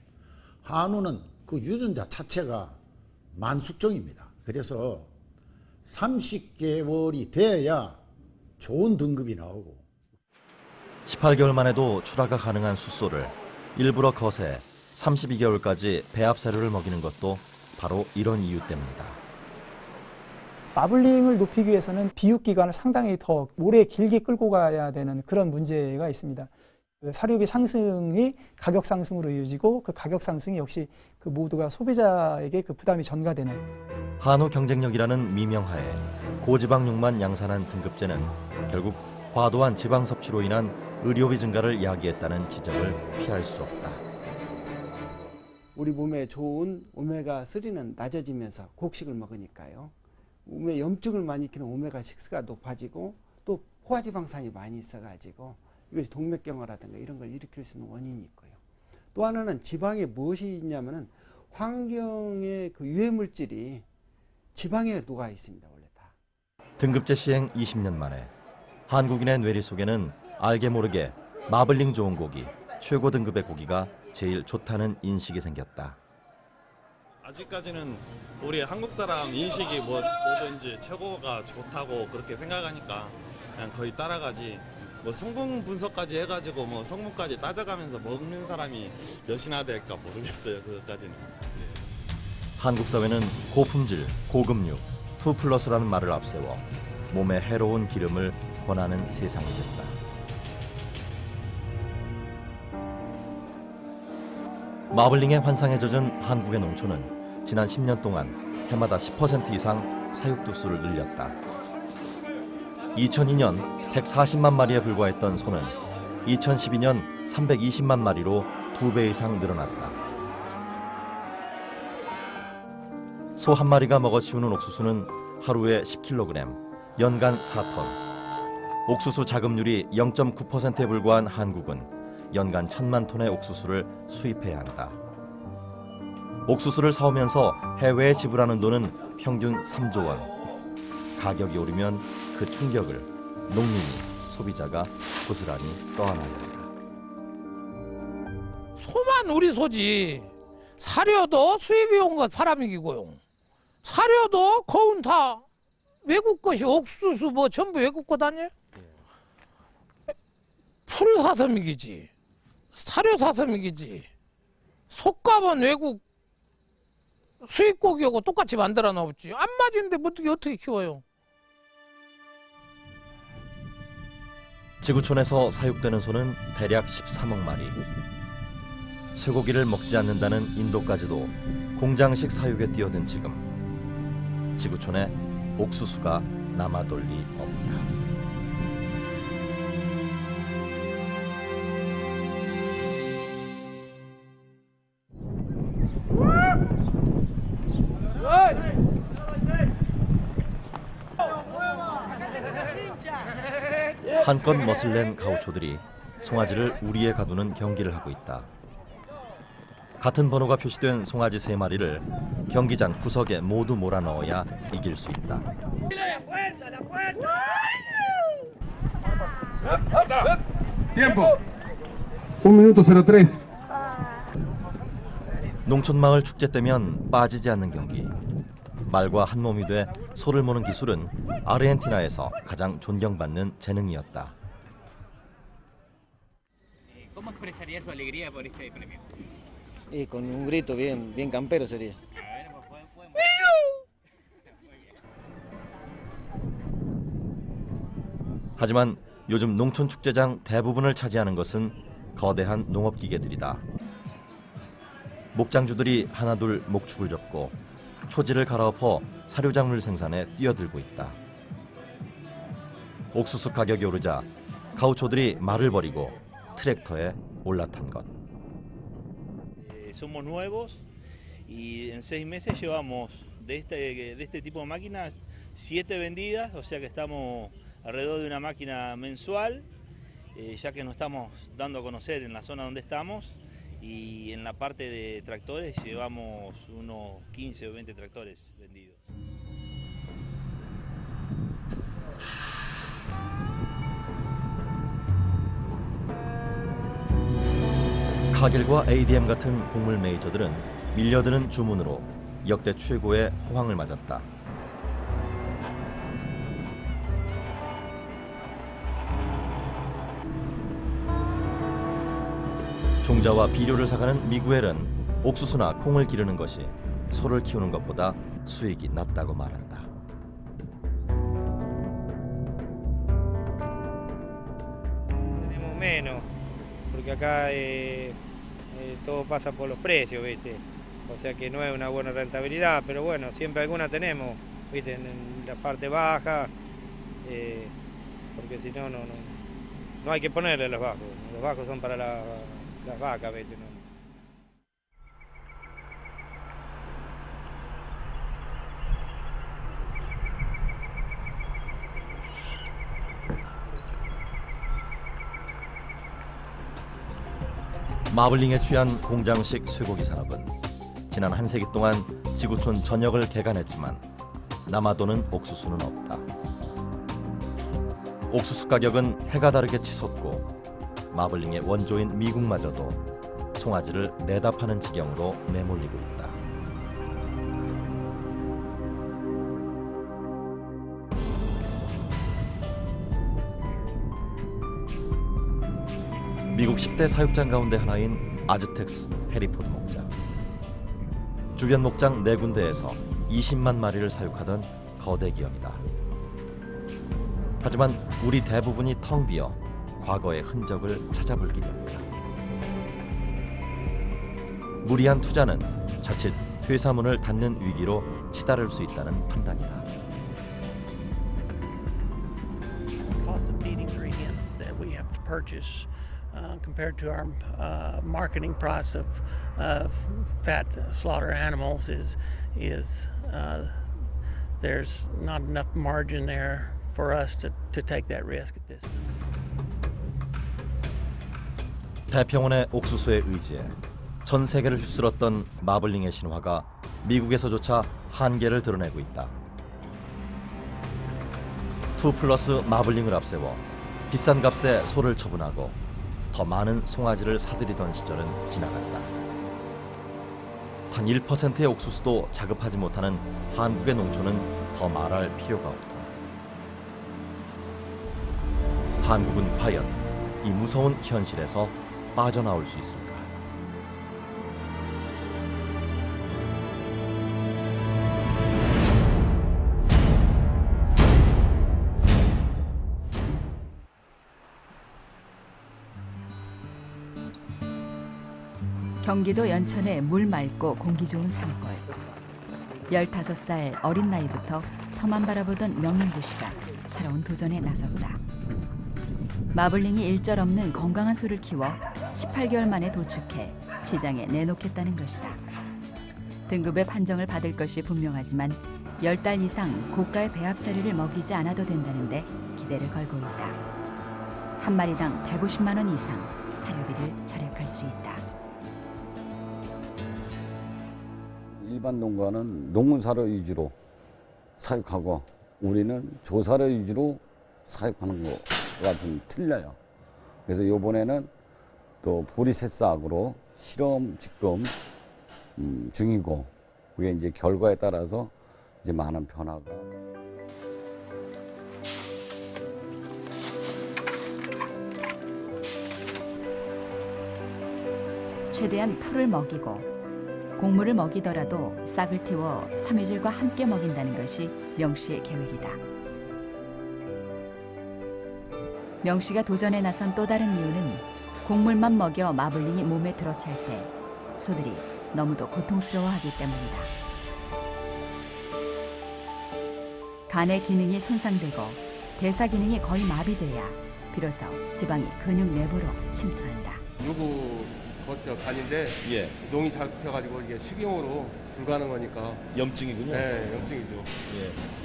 한우는 그 유전자 자체가 만숙종입니다. 그래서 30개월이 돼야 좋은 등급이 나오고 18개월만 해도 출하가 가능한 숫소를 일부러 거세 32개월까지 배합 사료를 먹이는 것도 바로 이런 이유 때문이다. 마블링을 높이기 위해서는 비육 기간을 상당히 더 오래 길게 끌고 가야 되는 그런 문제가 있습니다. 사료비 상승이 가격 상승으로 이어지고 그 가격 상승이 역시 그 모두가 소비자에게 그 부담이 전가되는. 한우 경쟁력이라는 미명하에 고지방육만 양산한 등급제는 결국 과도한 지방 섭취로 인한 의료비 증가를 야기했다는 지적을 피할 수 없다. 우리 몸에 좋은 오메가3는 낮아지면서 곡식을 먹으니까요. 몸에 염증을 많이 일으키는 오메가6가 높아지고 또 포화지방산이 많이 있어가지고 이것이 동맥경화라든가 이런 걸 일으킬 수 있는 원인이 있고요. 또 하나는 지방에 무엇이 있냐면은 환경의 그 유해물질이 지방에 녹아 있습니다. 원래 다. 등급제 시행 20년 만에 한국인의 뇌리 속에는 알게 모르게 마블링 좋은 고기, 최고 등급의 고기가 제일 좋다는 인식이 생겼다. 아직까지는 우리 한국 사람 인식이 뭐든지 최고가 좋다고 그렇게 생각하니까 그냥 거의 따라가지. 뭐 성분 분석까지 해가지고 뭐 성분까지 따져가면서 먹는 사람이 몇이나 될까 모르겠어요. 그것까지는. 한국 사회는 고품질, 고금육, 2+라는 말을 앞세워 몸에 해로운 기름을 권하는 세상이 됐다. 마블링의 환상에 젖은 한국의 농촌은 지난 10년 동안 해마다 10% 이상 사육두수를 늘렸다. 2002년 140만 마리에 불과했던 소는 2012년 320만 마리로 2배 이상 늘어났다. 소 한 마리가 먹어치우는 옥수수는 하루에 10kg, 연간 4톤. 옥수수 자급률이 0.9%에 불과한 한국은 연간 1,000만 톤의 옥수수를 수입해야 한다. 옥수수를 사오면서 해외에 지불하는 돈은 평균 3조 원. 가격이 오르면 그 충격을 농민이, 소비자가 고스란히 떠안아야 한다. 소만 우리 소지. 사료도 수입이 온 것 파라미기고요. 사료도 거운 다 외국 것이 옥수수 뭐 전부 외국 것 아니에요? 풀 사서 먹이지. 사료 사서 먹이지. 속값은 외국 수입고기하고 똑같이 만들어 놓았지. 안 맞는데 어떻게 키워요? 지구촌에서 사육되는 소는 대략 13억 마리. 쇠고기를 먹지 않는다는 인도까지도 공장식 사육에 뛰어든 지금 지구촌에 옥수수가 남아돌 리 없다. 한껏 멋을 낸 가우초들이 송아지를 우리에 가두는 경기를 하고 있다. 같은 번호가 표시된 송아지 3마리를 경기장 구석에 모두 몰아넣어야 이길 수 있다. Tiempo. 1:03. 농촌마을 축제 때면 빠지지 않는 경기. 말과 한 몸이 돼 소를 모는 기술은 아르헨티나에서 가장 존경받는 재능이었다. ¿Cómo expresaría su alegría por este premio? Y con un grito bien campero sería. 하지만 요즘 농촌 축제장 대부분을 차지하는 것은 거대한 농업기계들이다. 목장주들이 하나둘 목축을 접고 초지를 갈아엎어 사료작물 생산에 뛰어들고 있다. 옥수수 가격이 오르자 가우초들이 말을 버리고 트랙터에 올라탄 것. Somos nuevos y en 6 meses llevamos de este tipo de máquinas 7 vendidas, o sea que estamos alrededor de una máquina mensual, ya que nos estamos dando a conocer en la zona donde estamos, y en la parte de tractores llevamos unos 15 o 20 tractores vendidos. 카길과 ADM 같은 곡물 메이저들은 밀려드는 주문으로 역대 최고의 호황을 맞았다. 종자와 비료를 사가는 미구엘은 옥수수나 콩을 기르는 것이 소를 키우는 것보다 수익이 낮다고 말한다. Tenemos menos, porque acá todo pasa por los precios, ¿viste? O sea que no es una buena rentabilidad, pero bueno, siempre alguna tenemos, ¿viste? En la parte baja, porque si no, no hay que ponerle los bajos son para las vacas, ¿viste? ¿No? 마블링에 취한 공장식 쇠고기 산업은 지난 한 세기 동안 지구촌 전역을 개간했지만 남아도는 옥수수는 없다. 옥수수 가격은 해가 다르게 치솟고 마블링의 원조인 미국마저도 송아지를 내다 파는 지경으로 내몰리고 있다. 미국 10대 사육장 가운데 하나인 아즈텍스 해리포드 목장. 주변 목장 4군데에서 20만 마리를 사육하던 거대 기업이다. 하지만 우리 대부분이 텅 비어 과거의 흔적을 찾아볼 길이 없다. 무리한 투자는 자칫 회사 문을 닫는 위기로 치달을 수 있다는 판단이다. Cost of feed ingredients that we have to purchase compared to our marketing price of fat slaughter animals is there's not enough margin there for us to take that risk at this time. 태평원의 옥수수에 의지해 전 세계를 휩쓸었던 마블링의 신화가 미국에서조차 한계를 드러내고 있다. 2+ 마블링을 앞세워 비싼 값에 소를 처분하고 더 많은 송아지를 사들이던 시절은 지나갔다. 단 1%의 옥수수도 자급하지 못하는 한국의 농촌은 더 말할 필요가 없다. 한국은 과연 이 무서운 현실에서 빠져나올 수 있을까? 경기도 연천의 물 맑고 공기 좋은 산골. 15살 어린 나이부터 서만 바라보던 명인구 씨가 새로운 도전에 나섰다. 마블링이 일절없는 건강한 소를 키워 18개월 만에 도축해 시장에 내놓겠다는 것이다. 등급의 판정을 받을 것이 분명하지만 10달 이상 고가의 배합사료를 먹이지 않아도 된다는데 기대를 걸고 있다. 한 마리당 150만 원 이상 사료비를 절약할 수 있다. 일반 농가는 농사료 위주로 사육하고 우리는 조사료 위주로 사육하는 거가 좀 틀려요. 그래서 이번에는 또 보리새싹으로 실험 지금 중이고 그게 이제 결과에 따라서 이제 많은 변화가. 최대한 풀을 먹이고 곡물을 먹이더라도 싹을 틔워 섬유질과 함께 먹인다는 것이 명 씨의 계획이다. 명 씨가 도전에 나선 또 다른 이유는 곡물만 먹여 마블링이 몸에 들어찰 때 소들이 너무도 고통스러워하기 때문이다. 간의 기능이 손상되고 대사 기능이 거의 마비돼야 비로소 지방이 근육 내부로 침투한다. 요거 그것저 간인데 농이 잡혀가지고 이게 식용으로 불가능하니까 염증이군요. 네, 염증이죠.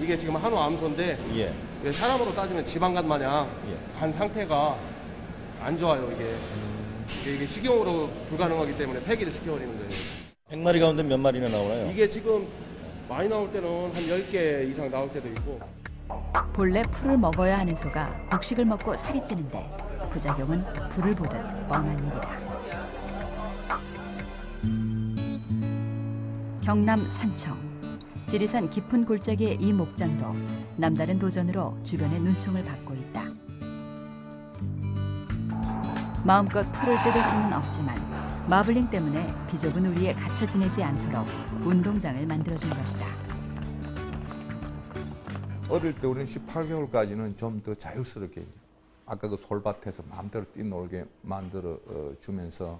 이게 지금 한우 암소인데 사람으로 따지면 지방간 마냥 간 상태가 안 좋아요. 이게 식용으로 불가능하기 때문에 폐기를 시켜버리는 거예요. 100마리 가운데 몇 마리나 나오나요? 이게 지금 많이 나올 때는 한 10개 이상 나올 때도 있고. 본래 풀을 먹어야 하는 소가 곡식을 먹고 살이 찌는데 부작용은 불을 보듯 뻔한 일이다. 경남 산청. 지리산 깊은 골짜기의 이 목장도 남다른 도전으로 주변의 눈총을 받고 있다. 마음껏 풀을 뜯을 수는 없지만 마블링 때문에 비좁은 우리에 갇혀 지내지 않도록 운동장을 만들어준 것이다. 어릴 때 우리는 18개월까지는 좀 더 자유스럽게 아까 그 솔밭에서 마음대로 뛰놀게 만들어 주면서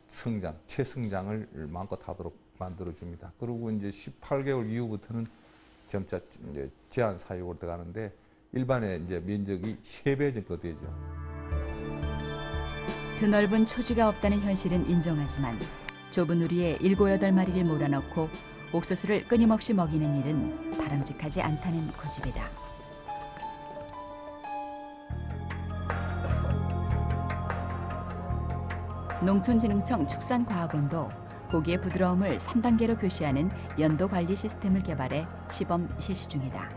성장, 최성장을 마음껏 하도록 만들어 줍니다. 그리고 이제 18개월 이후부터는 점차 이제 제한 사육으로 들어가는데 일반의 이제 면적이 3배 정도 되죠. 드넓은 초지가 없다는 현실은 인정하지만 좁은 우리에 7, 8마리를 몰아넣고 옥수수를 끊임없이 먹이는 일은 바람직하지 않다는 고집이다. 농촌진흥청 축산과학원도 고기의 부드러움을 3단계로 표시하는 연도 관리 시스템을 개발해 시범 실시 중이다.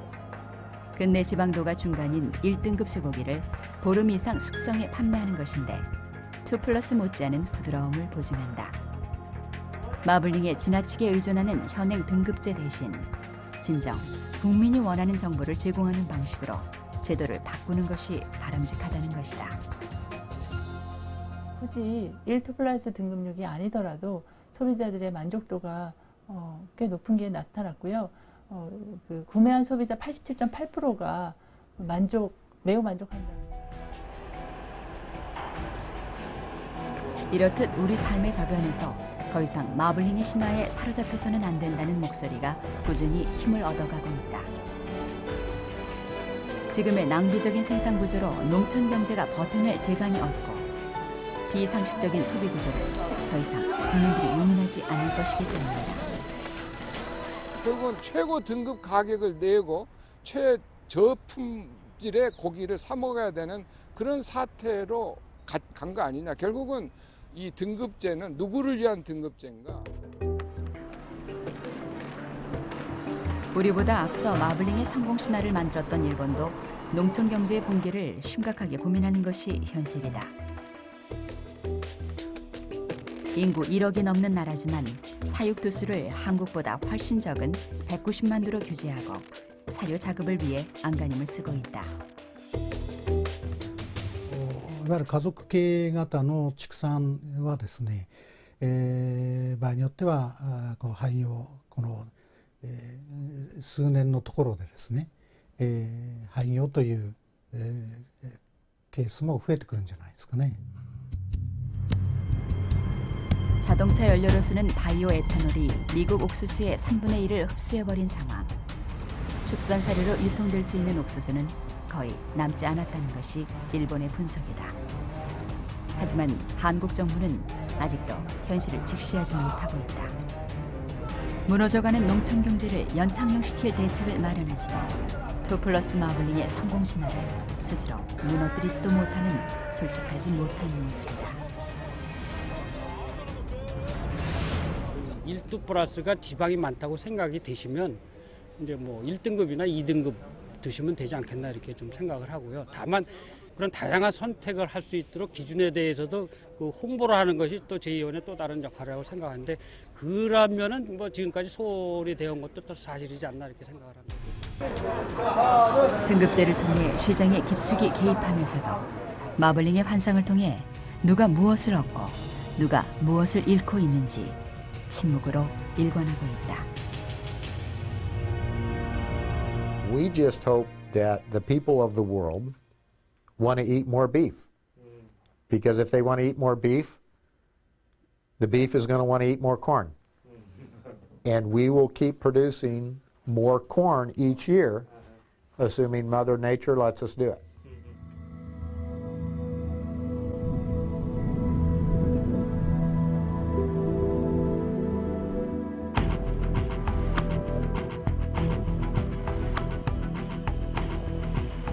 근내 지방도가 중간인 1등급 쇠고기를 보름 이상 숙성해 판매하는 것인데 2플러스 못지않은 부드러움을 보증한다. 마블링에 지나치게 의존하는 현행 등급제 대신 진정 국민이 원하는 정보를 제공하는 방식으로 제도를 바꾸는 것이 바람직하다는 것이다. 굳이 1-2플러스 등급육이 아니더라도 소비자들의 만족도가 꽤 높은 게 나타났고요. 그 구매한 소비자 87.8%가 매우 만족한다. 이렇듯 우리 삶의 저변에서 더 이상 마블링의 신화에 사로잡혀서는 안 된다는 목소리가 꾸준히 힘을 얻어가고 있다. 지금의 낭비적인 생산 구조로 농촌 경제가 버텨낼 재간이 없고 비상식적인 소비 구조를 더 이상 국민들이 용인하지 않을 것이기 때문이다. 결국은 최고 등급 가격을 내고 최저품질의 고기를 사 먹어야 되는 그런 사태로 간 거 아니냐. 결국은 이 등급제는 누구를 위한 등급제인가? 우리보다 앞서 마블링의 성공 신화를 만들었던 일본도 농촌 경제의 붕괴를 심각하게 고민하는 것이 현실이다. 인구 1억이 넘는 나라지만 사육 두수를 한국보다 훨씬 적은 190만 두로 규제하고 사료 자급을 위해 안간힘을 쓰고 있다. いわゆる家族経営型の畜産はですね、場合によってはこの廃業数年のところでですね、廃業という、ケースも増えてくるんじゃないですかね。 자동차 연료로 쓰는 바이오 에탄올이 미국 옥수수의 3분의 1을 흡수해버린 상황. 축산 사료로 유통될 수 있는 옥수수는 거의 남지 않았다는 것이 일본의 분석이다. 하지만 한국 정부는 아직도 현실을 직시하지 못하고 있다. 무너져가는 농촌 경제를 연착륙시킬 대책을 마련하지도 2플러스 마블링의 성공 신화를 스스로 무너뜨리지도 못하는 솔직하지 못한 모습이다. 1-2플러스가 지방이 많다고 생각이 되시면 이제 뭐 1등급이나 2등급 드시면 되지 않겠나 이렇게 좀 생각을 하고요. 다만 그런 다양한 선택을 할 수 있도록 기준에 대해서도 그 홍보를 하는 것이 또 제2원의 또 다른 역할이라고 생각하는데 그러면은 뭐 지금까지 소홀히 되어온 것도 또 사실이지 않나 이렇게 생각을 합니다. 등급제를 통해 시장에 깊숙이 개입하면서도 마블링의 환상을 통해 누가 무엇을 얻고 누가 무엇을 잃고 있는지 침묵으로 일관하고 있다. We just hope that the people of the world want to eat more beef. Because if they want to eat more beef, the beef is going to want to eat more corn. And we will keep producing more corn each year, assuming Mother Nature lets us do it.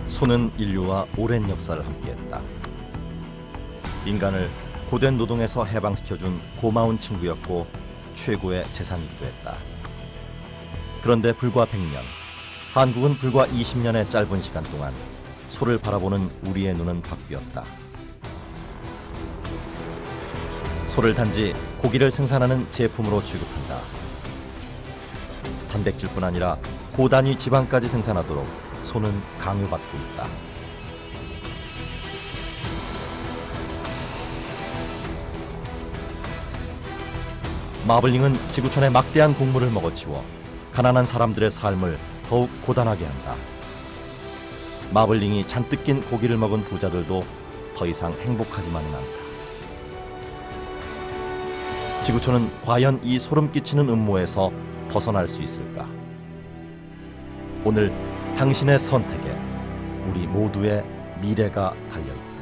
소는 인류와 오랜 역사를 함께했다. 인간을 고된 노동에서 해방시켜준 고마운 친구였고 최고의 재산이기도 했다. 그런데 불과 100년, 한국은 불과 20년의 짧은 시간 동안 소를 바라보는 우리의 눈은 바뀌었다. 소를 단지 고기를 생산하는 제품으로 취급한다. 단백질뿐 아니라 고단위 지방까지 생산하도록 소는 강요받고 있다. 마블링은 지구촌의 막대한 곡물을 먹어치워 가난한 사람들의 삶을 더욱 고단하게 한다. 마블링이 잔뜩 낀 고기를 먹은 부자들도 더 이상 행복하지만은 않다. 지구촌은 과연 이 소름 끼치는 음모에서 벗어날 수 있을까? 오늘 당신의 선택에 우리 모두의 미래가 달려있다.